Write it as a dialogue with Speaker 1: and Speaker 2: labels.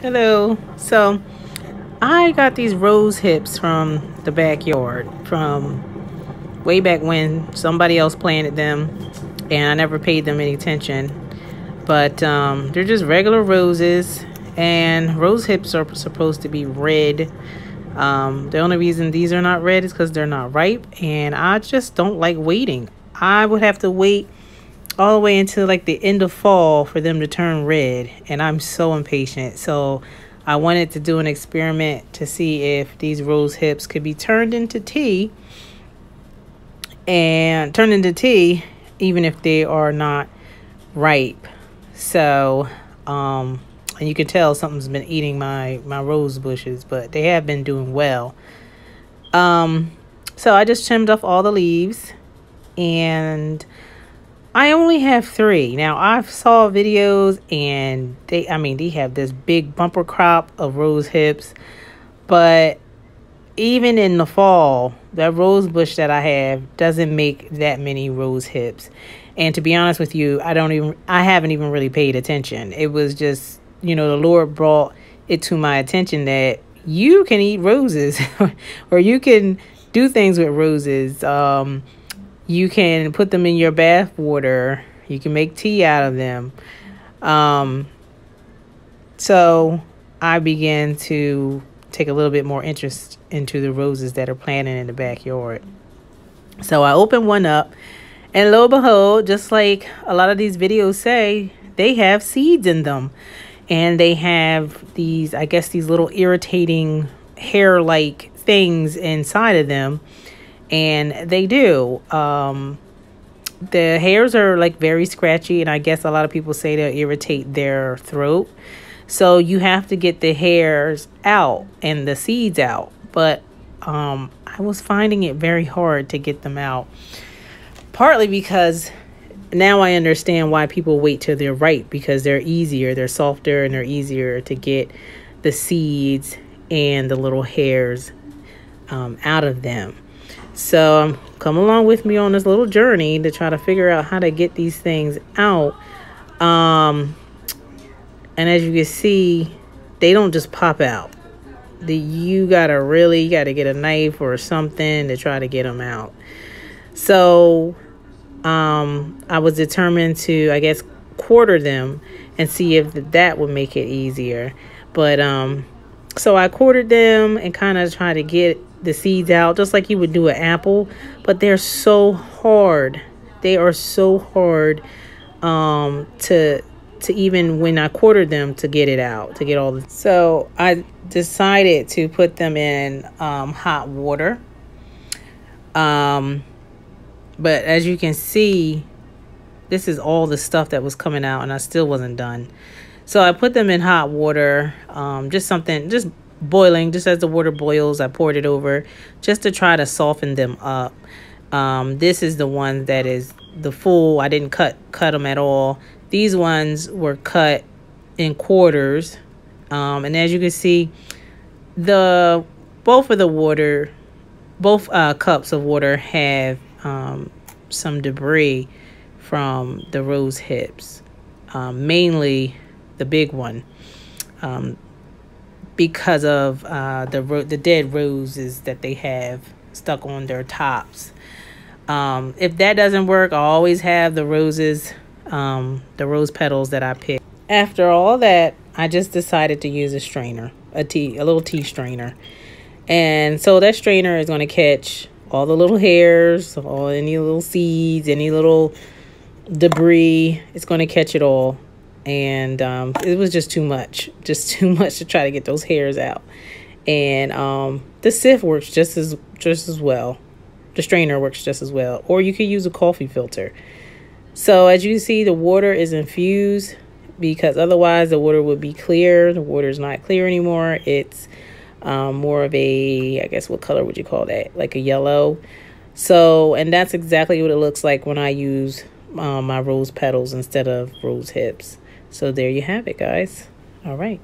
Speaker 1: Hello. So I got these rose hips from the backyard from way back when somebody else planted them, and I never paid them any attention. But they're just regular roses, and rose hips are supposed to be red. The only reason these are not red is because they're not ripe, and I just don't like waiting. I would have to wait all the way until like the end of fall for them to turn red, and I'm so impatient. So I wanted to do an experiment to see if these rose hips could be turned into tea even if they are not ripe. So and you can tell something's been eating my rose bushes, but they have been doing well. So I just trimmed off all the leaves, and I only have 3. Now, I've saw videos, and they have this big bumper crop of rose hips. But even in the fall, that rose bush that I have doesn't make that many rose hips. And to be honest with you, I haven't even really paid attention. It was just, the Lord brought it to my attention that you can eat roses or you can do things with roses. You can put them in your bath water. You can make tea out of them. So I began to take a little bit more interest into the roses that are planted in the backyard. So I opened one up, and lo and behold, just like a lot of these videos say, they have seeds in them. And they have these, I guess, these little irritating hair-like things inside of them. And they do. The hairs are like very scratchy, and I guess a lot of people say they'll irritate their throat. So you have to get the hairs out and the seeds out. But I was finding it very hard to get them out. Partly because now I understand why people wait till they're ripe, because they're easier, they're softer, and they're easier to get the seeds and the little hairs out of them. So come along with me on this little journey to try to figure out how to get these things out. And as you can see, they don't just pop out. You gotta get a knife or something to try to get them out. So I was determined to, I guess, quarter them and see if that would make it easier. But so I quartered them and kind of tried to get the seeds out just like you would do an apple, but they're so hard. They are so hard to even, when I quartered them, to get it out, to get all the. So I decided to put them in hot water. But as you can see, this is all the stuff that was coming out, and I still wasn't done. So I put them in hot water, just boiling. Just as the water boils, I poured it over just to try to soften them up. This is the one that is the full. I didn't cut them at all. These ones were cut in quarters. And as you can see, both cups of water have some debris from the rose hips, mainly the big one, because of the dead roses that they have stuck on their tops. If that doesn't work, I always have the roses, the rose petals that I picked. After all that, I just decided to use a strainer, a little tea strainer. And so that strainer is going to catch all the little hairs, any little seeds, any little debris. It's going to catch it all. And it was just too much to try to get those hairs out. And the sieve works just as well. The strainer works just as well. Or you could use a coffee filter. So as you can see, the water is infused, because otherwise the water would be clear. The water is not clear anymore. It's more of a, I guess, what color would you call that? Like a yellow. So, and that's exactly what it looks like when I use my rose petals instead of rose hips. So there you have it, guys. All right.